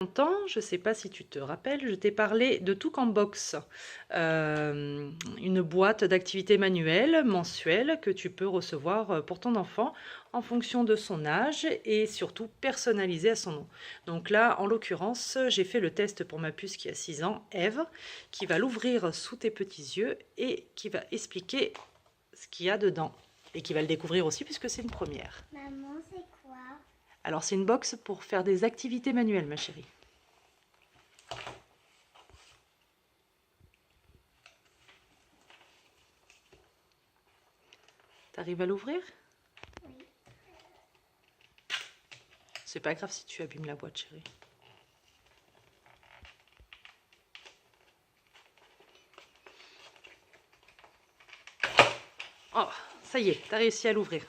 Longtemps, je ne sais pas si tu te rappelles, je t'ai parlé de Took en Box, une boîte d'activités manuelles mensuelles que tu peux recevoir pour ton enfant en fonction de son âge et surtout personnalisée à son nom. Donc là, en l'occurrence, j'ai fait le test pour ma puce qui a 6 ans, Eve, qui va l'ouvrir sous tes petits yeux et qui va expliquer ce qu'il y a dedans et qui va le découvrir aussi puisque c'est une première. Maman, c'est quoi? Alors c'est une box pour faire des activités manuelles, ma chérie. T'arrives à l'ouvrir? Oui. C'est pas grave si tu abîmes la boîte, chérie. Oh, ça y est, t'as réussi à l'ouvrir.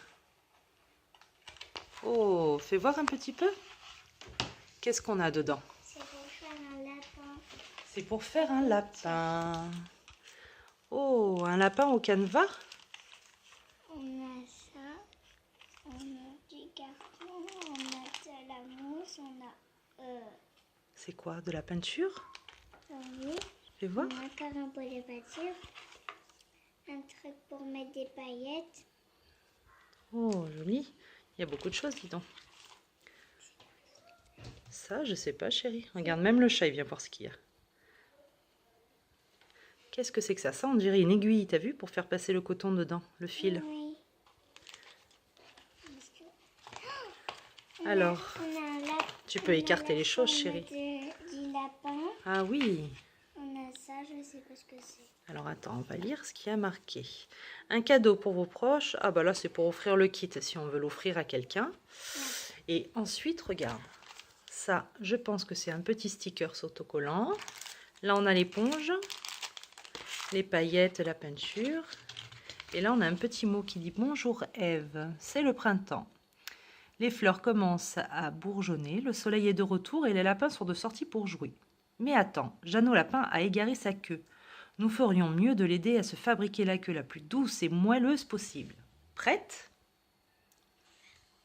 Oh, fais voir un petit peu. Qu'est-ce qu'on a dedans? C'est pour faire un lapin. C'est pour faire un lapin. Oh, un lapin au canevas? On a ça, on a du carton, on a de la mousse, on a... C'est quoi? De la peinture? oui, Fais voir. on a carrément pour les peinture, un truc pour mettre des paillettes. Oh, joli. Il y a beaucoup de choses, dis donc. Ça, je sais pas, chérie. Regarde, même le chat, il vient voir ce qu'il y a. Qu'est-ce que c'est que ça? Ça, on dirait une aiguille, t'as vu, pour faire passer le coton dedans, le fil. Oui. Alors, On a un lapin. tu peux écarter les choses, chérie. Du lapin. Ah oui. On a ça, je sais pas ce que c'est. Alors attends, on va lire ce qui a marqué. Un cadeau pour vos proches. Ah bah là, c'est pour offrir le kit si on veut l'offrir à quelqu'un. Et ensuite, regarde. Ça, je pense que c'est un petit sticker autocollant. Là, on a l'éponge, les paillettes, la peinture. Et là, on a un petit mot qui dit « Bonjour Ève, c'est le printemps. Les fleurs commencent à bourgeonner, le soleil est de retour et les lapins sont de sortie pour jouer. Mais attends, Jeannot Lapin a égaré sa queue. Nous ferions mieux de l'aider à se fabriquer la queue la plus douce et moelleuse possible. Prête?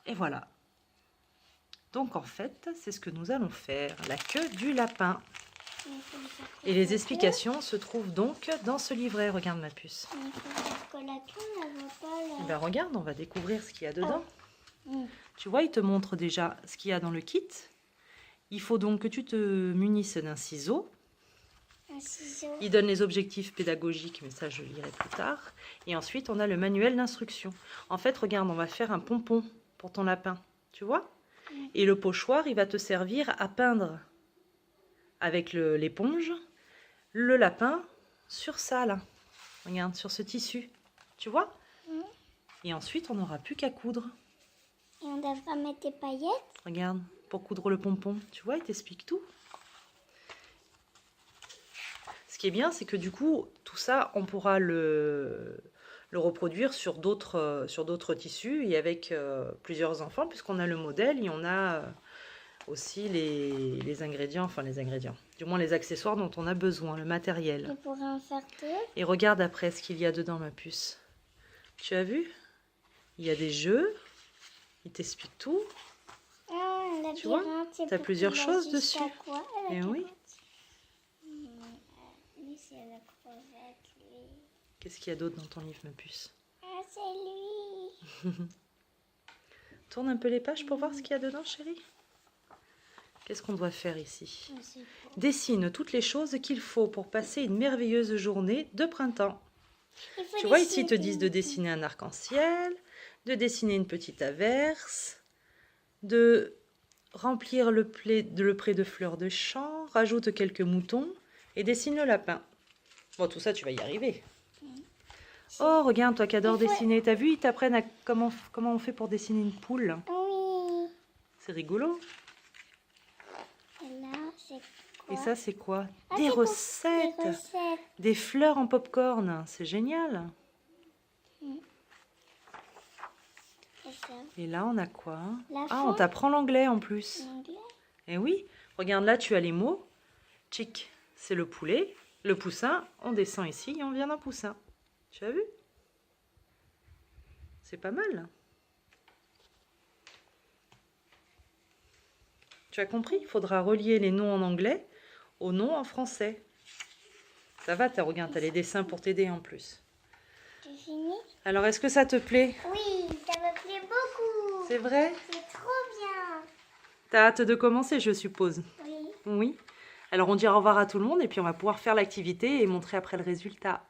Et voilà. Donc en fait, c'est ce que nous allons faire, la queue du lapin. Et les explications se trouvent donc dans ce livret. Regarde ma puce. Et ben regarde, on va découvrir ce qu'il y a dedans. Tu vois, il te montre déjà ce qu'il y a dans le kit. Il faut donc que tu te munisses d'un ciseau. Il donne les objectifs pédagogiques, mais ça je lirai plus tard. Et ensuite, on a le manuel d'instruction. En fait, regarde, on va faire un pompon pour ton lapin, tu vois? Et le pochoir, il va te servir à peindre avec l'éponge le lapin sur ça, là. Regarde, sur ce tissu, tu vois? Et ensuite, on n'aura plus qu'à coudre. Et on devra mettre des paillettes? Regarde, pour coudre le pompon, tu vois, il t'explique tout. Ce qui est bien, c'est que du coup, tout ça, on pourra le reproduire sur d'autres tissus et avec plusieurs enfants, puisqu'on a le modèle et on a aussi les ingrédients, enfin les ingrédients, du moins les accessoires dont on a besoin, le matériel. On pourrait en faire deux. Et regarde après ce qu'il y a dedans, ma puce. Tu as vu? Il y a des jeux, il t'explique tout. Ah, tu vois? Tu as plusieurs choses dessus. Et oui. Lui, c'est la crevette, lui. Qu'est-ce qu'il y a d'autre dans ton livre, ma puce? Ah, c'est lui. Tourne un peu les pages pour voir ce qu'il y a dedans, chérie. Qu'est-ce qu'on doit faire ici? Dessine toutes les choses qu'il faut pour passer une merveilleuse journée de printemps. Tu vois, ici, ils te disent de dessiner un arc-en-ciel, de dessiner une petite averse, de remplir le pré de fleurs de champ, rajoute quelques moutons et dessine le lapin. Bon, tout ça, tu vas y arriver. Oh, regarde, toi qui adores dessiner, t'as vu, ils t'apprennent à comment on fait pour dessiner une poule. Oui. C'est rigolo. Et là, c'est quoi? Et ça, c'est quoi? Ah, des c'est recettes. des recettes. Des fleurs en popcorn. C'est génial. Et ça? Et là, on a quoi? La Ah, on t'apprend l'anglais en plus. L'anglais? Eh oui. Regarde, là, tu as les mots. Chick, c'est le poulet. Le poussin, on descend ici et on vient d'un poussin. Tu as vu? C'est pas mal. Tu as compris? Il faudra relier les noms en anglais aux noms en français. Ça va, regarde, tu as les dessins pour t'aider en plus. C'est fini? Alors, est-ce que ça te plaît? Oui, ça me plaît beaucoup. C'est vrai? C'est trop bien. T'as hâte de commencer, je suppose? Oui. Oui. Alors, on dira au revoir à tout le monde et puis on va pouvoir faire l'activité et montrer après le résultat.